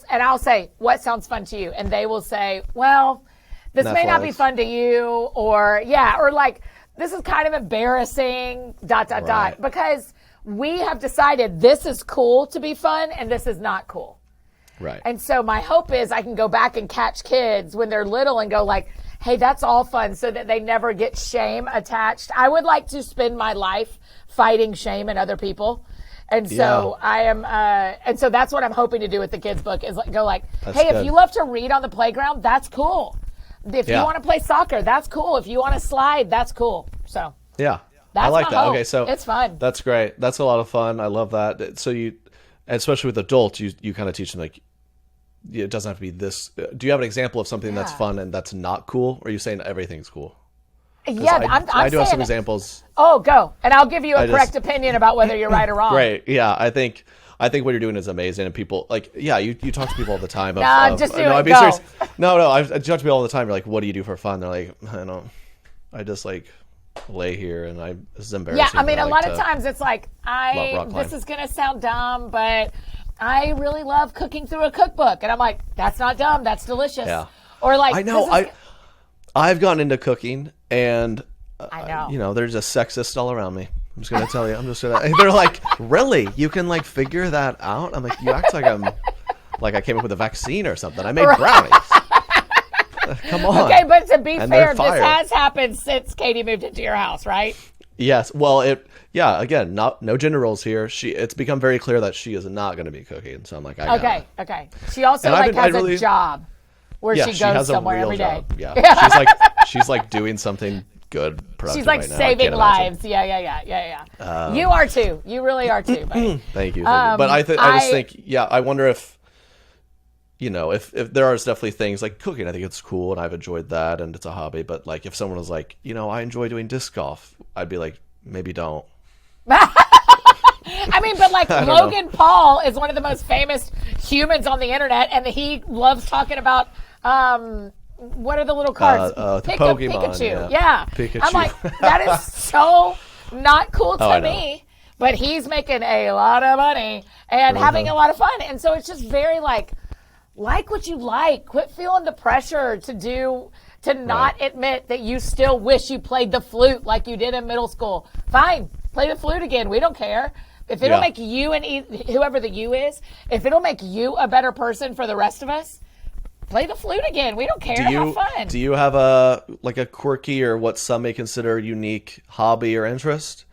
and I'll say, "What sounds fun to you?" And they will say, "Well, this may not be fun to you," or like, "This is kind of embarrassing." ... Because we have decided this is cool to be fun, and this is not cool. Right. And so my hope is I can go back and catch kids when they're little and go like, "Hey, that's all fun," so that they never get shame attached. I would like to spend my life fighting shame in other people. And so and so that's what I'm hoping to do with the kids' book is go like, "Hey, if you love to read on the playground, that's cool. If you want to play soccer, that's cool. If you want to slide, that's cool." So I like that. Okay, so it's fun. That's great. That's a lot of fun. I love that. So especially with adults, you kind of teach them like, it doesn't have to be this. Do you have an example of something that's fun and that's not cool? Or are you saying everything's cool? Yeah, I do have some examples. Oh, go. And I'll give you a correct opinion about whether you're right or wrong. Great. Yeah, I think what you're doing is amazing. And people, you talk to people all the time. Just do it. I'd be serious. No, I talk to people all the time. You're like, "What do you do for fun?" They're like, I just lay here and this is embarrassing. Yeah, I mean, a lot of times it's like, this is going to sound dumb, but I really love cooking through a cookbook. And I'm like, that's not dumb. That's delicious. Yeah. Or like, I know. I've gotten into cooking, and I know. There's a sexist all around me. I'm just gonna tell you. They're like, "Really? You can figure that out?" I'm like, "You act like I came up with a vaccine or something. I made brownies." Come on. Okay, but to be fair, this has happened since Katie moved into your house, right? Yes. Well, again, no gender roles here. It's become very clear that she is not going to be cooking. So I'm like, Okay. She also has a job where she goes somewhere every day. Job. Yeah. she's like doing something good, productive. She's like right now. saving lives. Yeah. You are too. You really are too, buddy. Thank you. But I just think, I wonder if, if there are definitely things like cooking, I think it's cool and I've enjoyed that and it's a hobby. But like if someone was like, I enjoy doing disc golf, I'd be like, maybe don't. I mean, but like Logan Paul is one of the most famous humans on the internet, and he loves talking about what are the little cards? Pokemon. Yeah. Pikachu. I'm like, that is so not cool to me. But he's making a lot of money and having a lot of fun, and so it's just very like what you like. Quit feeling the pressure to not admit that you still wish you played the flute like you did in middle school. Fine, play the flute again. We don't care. If it'll make you and whoever the you is, if it'll make you a better person for the rest of us, play the flute again. We don't care. Have fun. Do you have a quirky or what some may consider unique hobby or interest?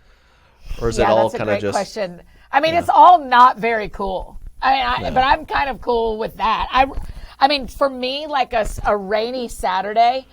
Or is it all kind of just... That's a great question. I mean, it's all not very cool. But I'm kind of cool with that. I mean, for me, like a rainy Saturday,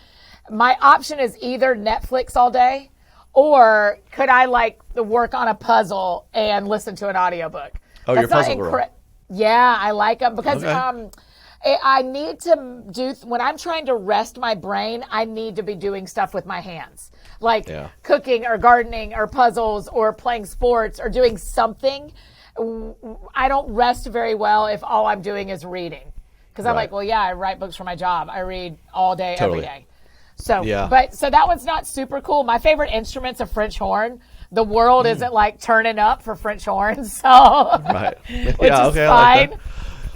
my option is either Netflix all day, or could I work on a puzzle and listen to an audiobook? Oh, you're a puzzle girl. Yeah, I like them because I need to do, when I'm trying to rest my brain, I need to be doing stuff with my hands, like cooking or gardening or puzzles or playing sports or doing something. I don't rest very well if all I'm doing is reading. Because I'm like, I write books for my job. I read all day, every day. So, so that one's not super cool. My favorite instrument's a French horn. The world isn't like turning up for French horns, so which is fine. I like that.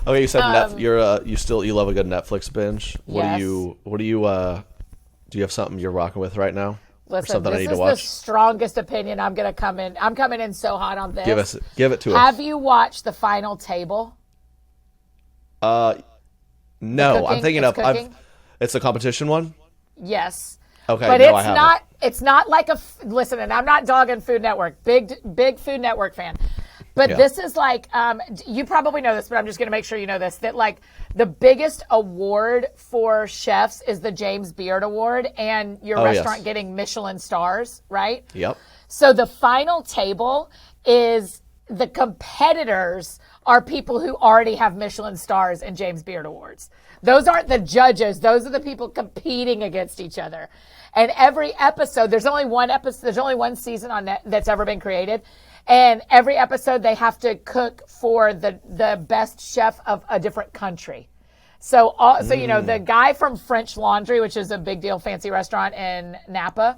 Okay, you said you love a good Netflix binge. What do you have something you're rocking with right now? Listen, this is the strongest opinion I'm coming in so hot on this. Give it to us. Have you watched The Final Table? No, I'm thinking it's a competition one? Yes. Okay, but it's not like listen, and I'm not dogging Food Network. Big Food Network fan. But this is like, you probably know this, but I'm just going to make sure you know this, that like the biggest award for chefs is the James Beard Award and your restaurant getting Michelin stars, right? Yep. So The Final Table is the competitors are people who already have Michelin stars and James Beard Awards. Those aren't the judges. Those are the people competing against each other. And every episode, there's only one season on that's ever been created. And every episode they have to cook for the best chef of a different country. So the guy from French Laundry, which is a big deal fancy restaurant in Napa,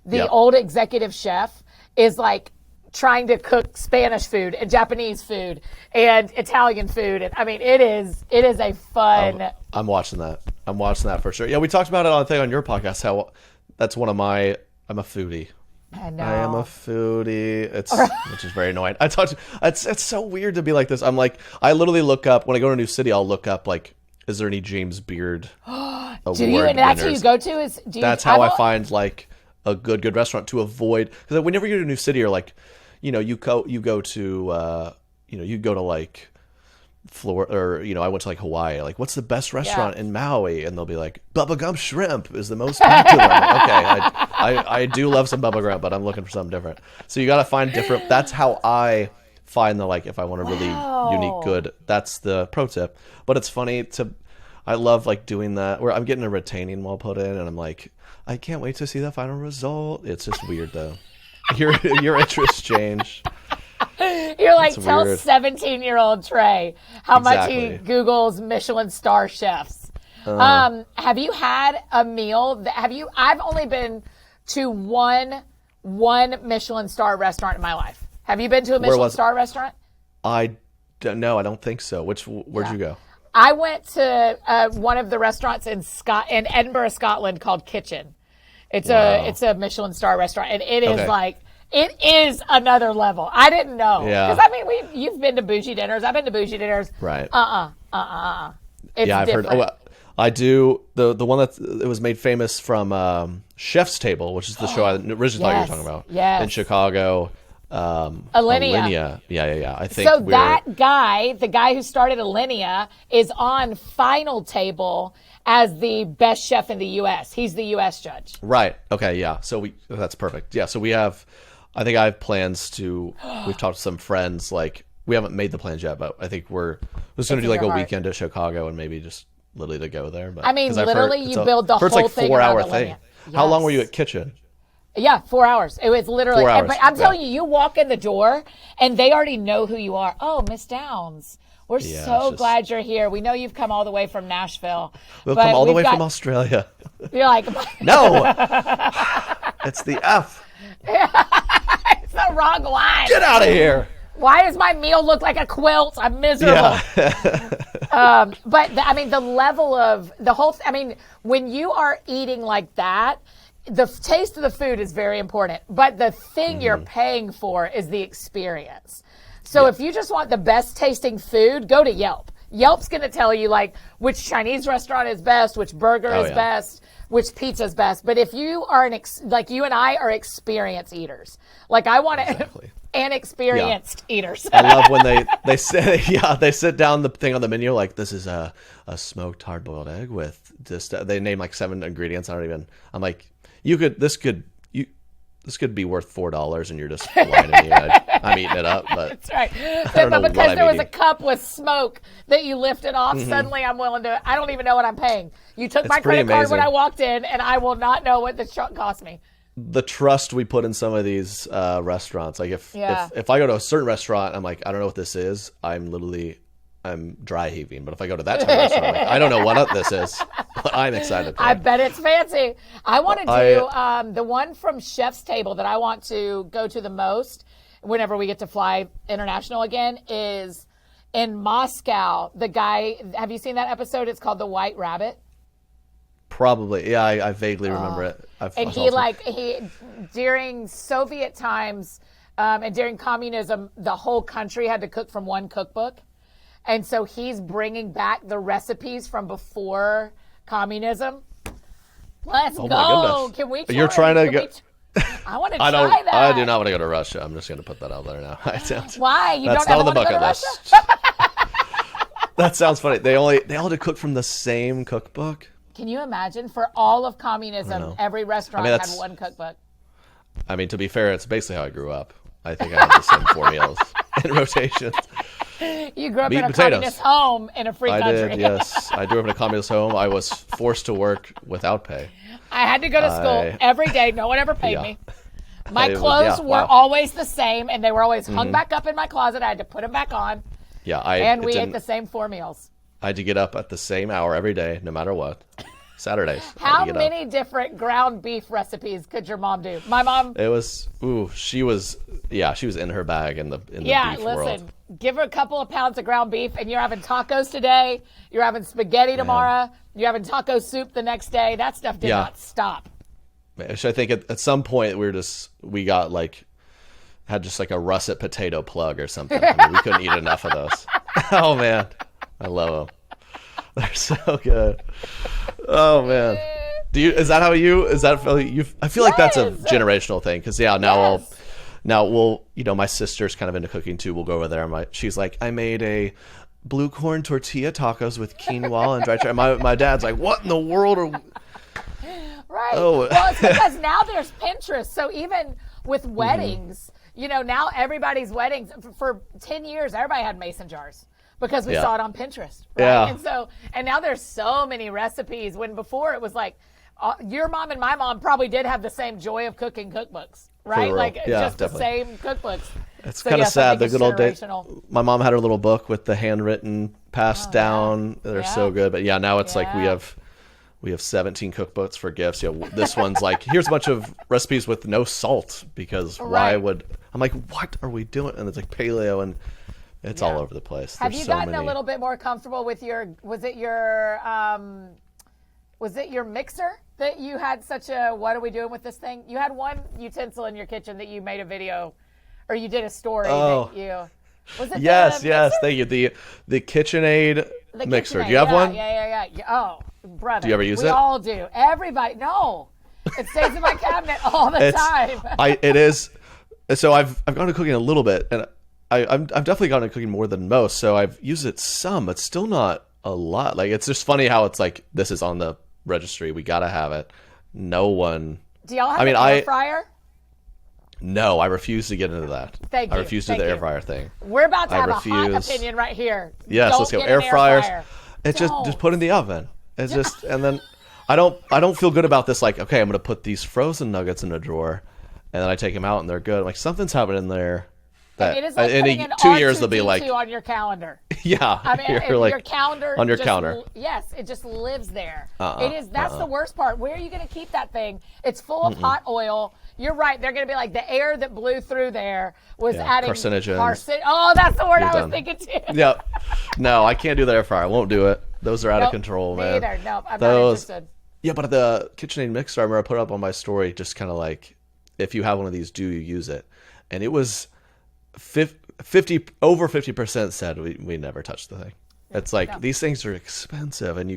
the old executive chef is like trying to cook Spanish food and Japanese food and Italian food. And I mean, it is a fun. I'm watching that. I'm watching that for sure. Yeah, we talked about it on your podcast, how that's I'm a foodie. I know. I am a foodie. Which is very annoying. It's so weird to be like this. I'm like, I literally look up, when I go to a new city, I'll look up like, is there any James Beard award and that's who you go to? That's how I find like a good restaurant to avoid. Because whenever you go to a new city, or like, you go to like Florida, or I went to like Hawaii. Like, what's the best restaurant in Maui? And they'll be like, Bubba Gump Shrimp is the most popular. Okay, I do love some Bubba Gump, but I'm looking for something different. So you got to find different. That's how I find if I want a really unique good. That's the pro tip. But it's funny I love like doing that where I'm getting a retaining wall put in, and I'm like, I can't wait to see the final result. It's just weird though. Your interests change. You're like, tell 17-year-old Trey how much he Googles Michelin star chefs. Have you had a meal? I've only been to one Michelin star restaurant in my life. Have you been to a Michelin star restaurant? I don't know. I don't think so. Where'd you go? I went to one of the restaurants in Edinburgh, Scotland, called Kitchen. It's a Michelin star restaurant, and it is like, it is another level. I didn't know. Yeah. Because I mean, you've been to bougie dinners. I've been to bougie dinners. Right. It's different. I've heard. I do the one that it was made famous from Chef's Table, which is the show I originally thought you were talking about. Yes. In Chicago. Alinea. Yeah. I think so. That guy, the guy who started Alinea, is on Final Table as the best chef in the U.S. He's the U.S. judge. Right. Okay. Yeah. So that's perfect. Yeah. So we have. I think I have plans to. We've talked to some friends. Like we haven't made the plans yet, but I think we're just going to do like a weekend at Chicago and maybe just literally to go there. But I mean, literally, you build the whole like thing 4-hour around thing. Yes. How long were you at Kitchen? Yeah, 4 hours. It was literally. 4 hours. But I'm telling you, you walk in the door and they already know who you are. Oh, Miss Downs. We're so glad you're here. We know you've come all the way from Nashville. We'll come all the way from Australia. You're like, no, it's the F. It's the wrong line. Get out of here. Why does my meal look like a quilt? I'm miserable. Yeah. But I mean, the level of the whole, I mean, when you are eating like that, the taste of the food is very important, but the thing you're paying for is the experience. So if you just want the best tasting food, go to Yelp. Yelp's going to tell you like which Chinese restaurant is best, which burger is best, which pizza is best. But if you are like you and I are experienced eaters, like I want to and experienced eaters. I love when they say they sit down the thing on the menu like this is a smoked hard boiled egg with just they name like 7 ingredients. I'm like this could be worth $4 and you're just lying to me. I'm eating it up, but that's right. But because there was a cup with smoke that you lifted off, suddenly I'm willing to. I don't even know what I'm paying. You took my credit card when I walked in, and I will not know what this truck cost me. The trust we put in some of these restaurants, like if I go to a certain restaurant, I'm like, I don't know what this is. I'm dry heaving. But if I go to that type of restaurant, I'm like, I don't know what this is, but I'm excited. I bet it's fancy. I want to do the one from Chef's Table that I want to go to the most whenever we get to fly international again is in Moscow. The guy, have you seen that episode? It's called The White Rabbit. Probably. Yeah, I vaguely remember it. And he during Soviet times and during communism, the whole country had to cook from one cookbook. And so he's bringing back the recipes from before communism. Let's go. Can we try? You're trying to go. I want to try that. I do not want to go to Russia. I'm just going to put that out there now. Why? You That's don't not on the want to bucket go to list. Russia? That sounds funny. They all had to cook from the same cookbook. Can you imagine? For all of communism, every restaurant had one cookbook. I mean, to be fair, it's basically how I grew up. I think I had the same 4 meals in rotation. You grew up in a communist home in a free country. I did, yes. I grew up in a communist home. I was forced to work without pay. I had to go to school every day. No one ever paid me. My clothes were always the same, and they were always hung back up in my closet. I had to put them back on. Yeah, and we ate the same 4 meals. I had to get up at the same hour every day, no matter what. Saturdays. How many different ground beef recipes could your mom do? My mom. It was. She was in her bag in the beef world. Give her a couple of pounds of ground beef, and you're having tacos today. You're having spaghetti tomorrow. You're having taco soup the next day. That stuff did not stop. I think at some point we got had just like a russet potato plug or something. I mean, we couldn't eat enough of those. Oh man, I love them. They're so good. Oh man, is that how you? Is that you? I feel like that's a generational thing because now we'll my sister's kind of into cooking too. We'll go over there. She's like, I made a blue corn tortilla tacos with quinoa and dried. My dad's like, what in the world are? Right. Oh. Well, it's because now there's Pinterest. So even with weddings, now everybody's weddings for 10 years, everybody had mason jars. Because we saw it on Pinterest, right? Yeah. And now there's so many recipes. When before it was like, your mom and my mom probably did have the same joy of cooking cookbooks, right? Definitely. The same cookbooks. It's kind of sad. The good old days. My mom had her little book with the handwritten passed down. They're so good. But now it's like we have 17 cookbooks for gifts. This one's like, here's a bunch of recipes with no salt because why would I'm like, what are we doing? And it's like paleo and. It's all over the place. Have you gotten a little bit more comfortable with was it your mixer that you had such a, what are we doon with this thing? You had one utensil in your kitchen that you made a video or you did a story that you, was it yes, thank you. The KitchenAid mixer. Do you have one? Yeah. Oh, brother. Do you ever use it? We all do. Everybody. No. It stays in my cabinet all the time. It is. So I've gone to cooking a little bit, and I've definitely gone to cooking more than most. So I've used it some, but still not a lot. Like, it's just funny how it's like, this is on the registry. We got to have it. No one. Do y'all have an air fryer? No, I refuse to get into that. Thank you. I refuse to do the air fryer thing. We're about to have a hot opinion right here. Yes, let's go. Air fryers. It's just put in the oven. It's just, and then I don't feel good about this. Like, okay, I'm gonna put these frozen nuggets in a drawer, and then I take them out and they're good. I'm like, something's happening in there. That it is like in 2 years they'll be like on your calendar. Yeah, I mean, like, your calendar on your counter. Yes, it just lives there. That's the worst part. Where are you going to keep that thing? It's full of hot oil. You're right. They're going to be like, the air that blew through there was adding carcinogens. Oh, that's the word I was thinking too. Yep. No, I can't do the air fryer. I won't do it. Those are out of control, man. Me either. Nope, I'm not interested. Yeah, but the KitchenAid mixer, I remember I put it up on my story, just kind of like, if you have one of these, do you use it? And it was over 50% said we never touched the thing. It's like, these things are expensive, and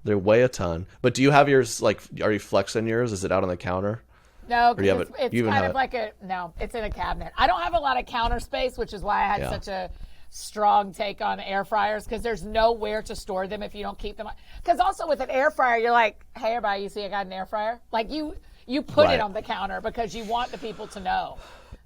they weigh a ton. But do you have yours, like, are you flexing yours? Is it out on the counter? No, because it's kind of like it's in a cabinet. I don't have a lot of counter space, which is why I had such a strong take on air fryers, because there's nowhere to store them if you don't keep them. Because also with an air fryer, you're like, hey, everybody, you see I got an air fryer? Like, you put it on the counter because you want the people to know.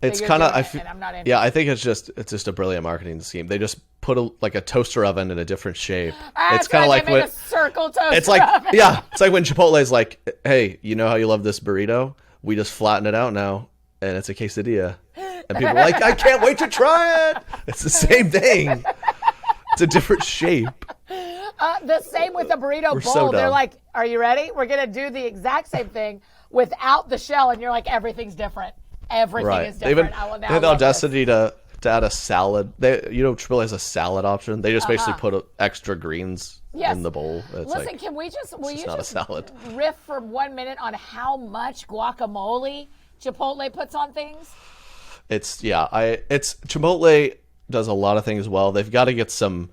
It's kind of, I'm not yeah, I think it's just a brilliant marketing scheme. They just put a toaster oven in a different shape. It's kind of like when a circle toaster it's like oven. Yeah, it's like when Chipotle's like, hey, you know how you love this burrito? We just flatten it out now, and it's a quesadilla. And people are like, I can't wait to try it. It's the same thing. It's a different shape. The same with the burrito bowl. So they're like, are you ready? We're going to do the exact same thing without the shell. And you're like, everything's different. Everything is different. They have the audacity to add a salad. Chipotle has a salad option. They just basically put extra greens in the bowl. It's Listen, can we will you not just a salad. riff for 1 minute on how much guacamole Chipotle puts on things? Chipotle does a lot of things well. They've got to get some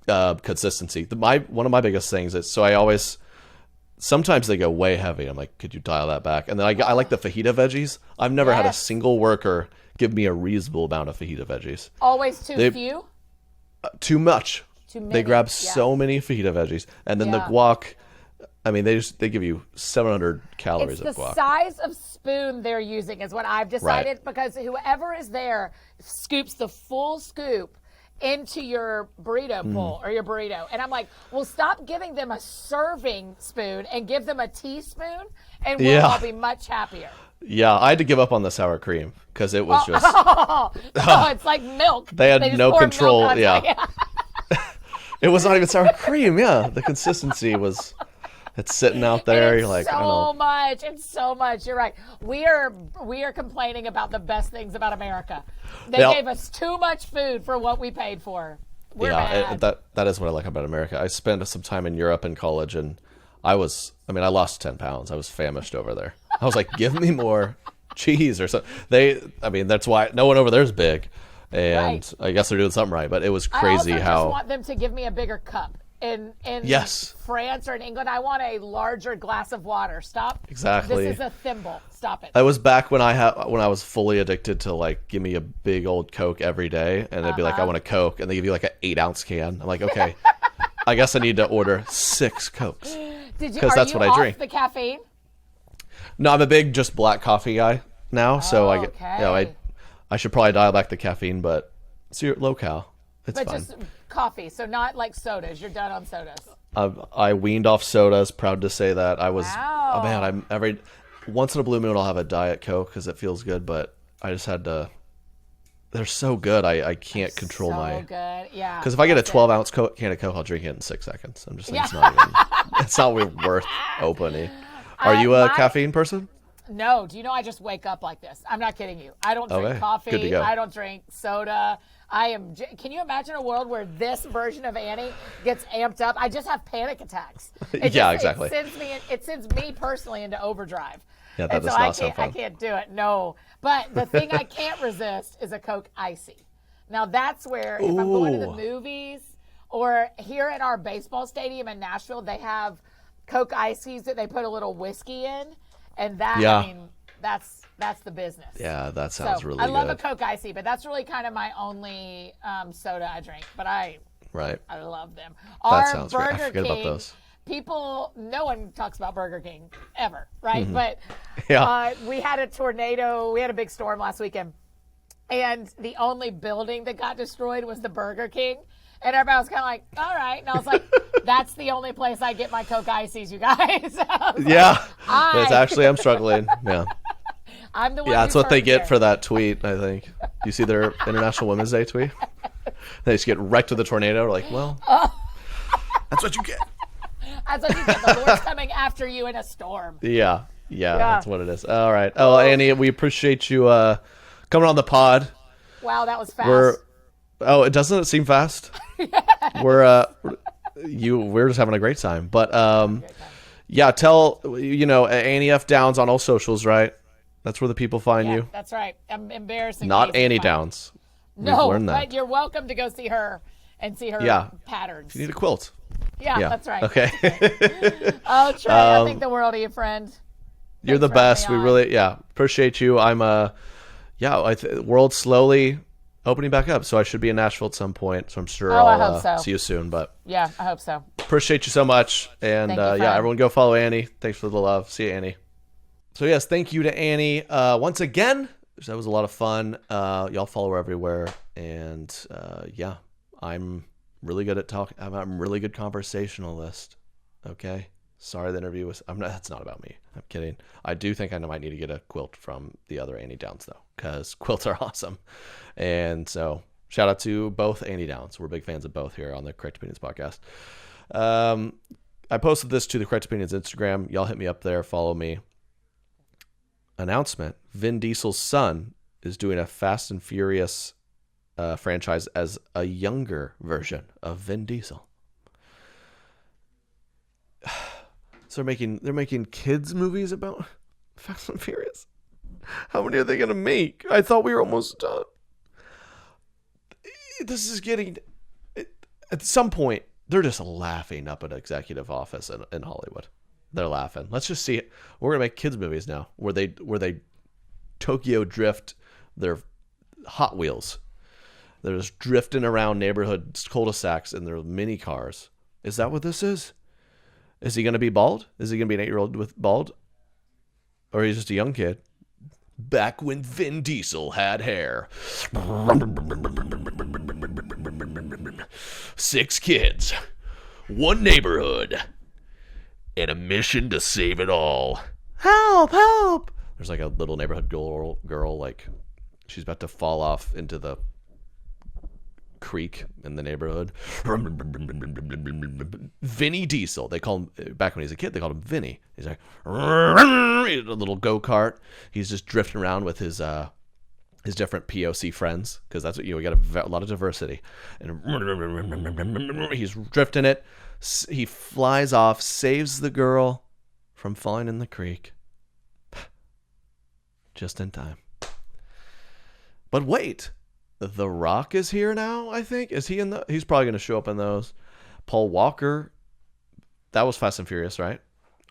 consistency. One of my biggest things is, so I always, sometimes they go way heavy. I'm like, could you dial that back? And then I like the fajita veggies. I've never had a single worker give me a reasonable amount of fajita veggies. Always too few? Too much. Too many. They grab so many fajita veggies. And then the guac, I mean, they give you 700 calories of guac. It's the size of spoon they're using is what I've decided, because whoever is there scoops the full scoop into your burrito bowl or your burrito. And I'm like, well, stop giving them a serving spoon and give them a teaspoon, and we'll all be much happier. Yeah, I had to give up on the sour cream because it was just... it's like milk. They had no control. Yeah. It was not even sour cream. Yeah, the consistency was... It's sitting out there. You're like, It's so much. You're right. We are complaining about the best things about America. They gave us too much food for what we paid for. We're mad. That is what I like about America. I spent some time in Europe in college, and I lost 10 pounds. I was famished over there. I was like, give me more cheese or something. That's why no one over there is big, and I guess they're doing something right. But it was crazy I how. just want them to give me a bigger cup. In France or in England, I want a larger glass of water. Stop. Exactly. This is a thimble. Stop it. I was back when I was fully addicted to, like, give me a big old Coke every day, and they'd be like, I want a Coke, and they give you like an 8-ounce can. I'm like, okay, I guess I need to order 6 Cokes because that's what I drink. The caffeine? No, I'm a big just black coffee guy now, so I should probably dial back the caffeine, but it's low cal. It's fine. Just coffee, so not like sodas. You're done on sodas. I weaned off sodas. Proud to say that. I was. Wow. Oh man, I'm every once in a blue moon I'll have a Diet Coke because it feels good, but I just had to. They're so good. I can't control my. So good, yeah. Because if I get a 12-ounce can of Coke, I'll drink it in 6 seconds. I'm just saying it's not worth opening. Are you a caffeine person? No. Do you know I just wake up like this? I'm not kidding you. I don't drink coffee. Good to go. I don't drink soda. Can you imagine a world where this version of Annie gets amped up? I just have panic attacks. Exactly. It sends me personally into overdrive. Yeah, that does not sound fun. I can't do it. No. But the thing I can't resist is a Coke Icy. Now that's where if I'm going to the movies Or here at our baseball stadium in Nashville, they have Coke Ices that they put a little whiskey in. And that, I mean, that's the business. Yeah, that sounds really good. I love a Coke Icy, but that's really kind of my only soda I drink. But I love them. That sounds great. I forget about those. No one talks about Burger King ever, right? Mm-hmm. But we had a tornado. We had a big storm last weekend. And the only building that got destroyed was the Burger King. And everybody was kind of like, all right. And I was like, that's the only place I get my Coke Ices, you guys. It's actually, I'm struggling. Yeah. I'm the one. Yeah, that's what they get for that tweet, I think. You see their International Women's Day tweet? They just get wrecked with a tornado. We're like, well, that's what you get. That's what you get. The Lord's coming after you in a storm. Yeah, that's what it is. All right. Oh, Annie, we appreciate you coming on the pod. Wow, that was fast. It doesn't seem fast. We're just having a great time. But tell Annie F Downs on all socials, right? That's where the people find you. That's right. I'm embarrassing. Not Annie Downs. No, but you're welcome to go see her and see her patterns. If you need a quilt. Yeah, that's right. Okay. Oh, Trey, I think the world of you, friend. You're the best. We really, appreciate you. I'm world's slowly opening back up, so I should be in Nashville at some point. So I'm sure I'll hope so. See you soon. But yeah, I hope so. Appreciate you so much, and everyone go follow Annie. Thanks for the love. See you, Annie. So yes, thank you to Annie once again. That was a lot of fun. Y'all follow her everywhere, and I'm really good at talking. I'm a really good conversationalist. Okay. Sorry, the interview was. That's not about me. I'm kidding. I do think I might need to get a quilt from the other Annie Downs though, because quilts are awesome. And so, shout out to both Annie Downs. We're big fans of both here on the Correct Opinions podcast. I posted this to the Correct Opinions Instagram. Y'all hit me up there. Follow me. Announcement: Vin Diesel's son is doing a Fast and Furious franchise as a younger version of Vin Diesel. So they're making kids movies about Fast and Furious. How many are they gonna make? I thought we were almost done. This is getting. At some point, they're just laughing up at executive office in Hollywood. They're laughing. Let's just see it. We're gonna make kids movies now, where they Tokyo drift their Hot Wheels. They're just drifting around neighborhood cul-de-sacs in their mini cars. Is that what this is? Is he going to be bald? Is he going to be an 8-year-old with bald? Or he's just a young kid? Back when Vin Diesel had hair. 6 kids. 1 neighborhood. And a mission to save it all. Help, help! There's like a little neighborhood girl like she's about to fall off into the creek in the neighborhood. Vinny Diesel. They call him, back when he was a kid, they called him Vinny. He's like, a little go-kart. He's just drifting around with his different POC friends, because that's what we got a lot of diversity. And he's drifting it. He flies off, saves the girl from falling in the creek. Just in time. But wait. The Rock is here now, I think. Is he in the... He's probably going to show up in those. Paul Walker. That was Fast and Furious, right?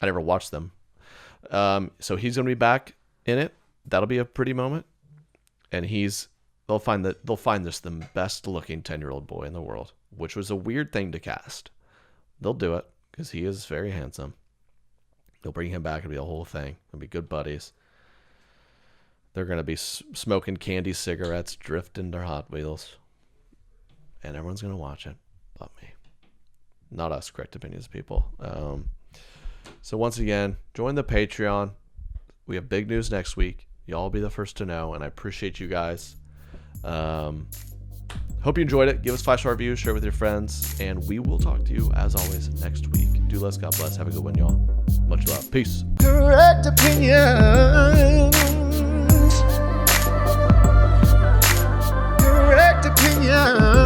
I never watched them. So he's going to be back in it. That'll be a pretty moment. And they'll find this the best looking 10-year-old boy in the world, which was a weird thing to cast. They'll do it because he is very handsome. They'll bring him back. It'll be a whole thing. They'll be good buddies. They're going to be smoking candy cigarettes, drifting their Hot Wheels. And everyone's going to watch it but me. Not us, Correct Opinions people. So once again, join the Patreon. We have big news next week. Y'all will be the first to know, and I appreciate you guys. Hope you enjoyed it. Give us 5-star reviews, share with your friends, and we will talk to you, as always, next week. Do less, God bless. Have a good one, y'all. Much love. Peace. Correct Opinions. Correct Opinions.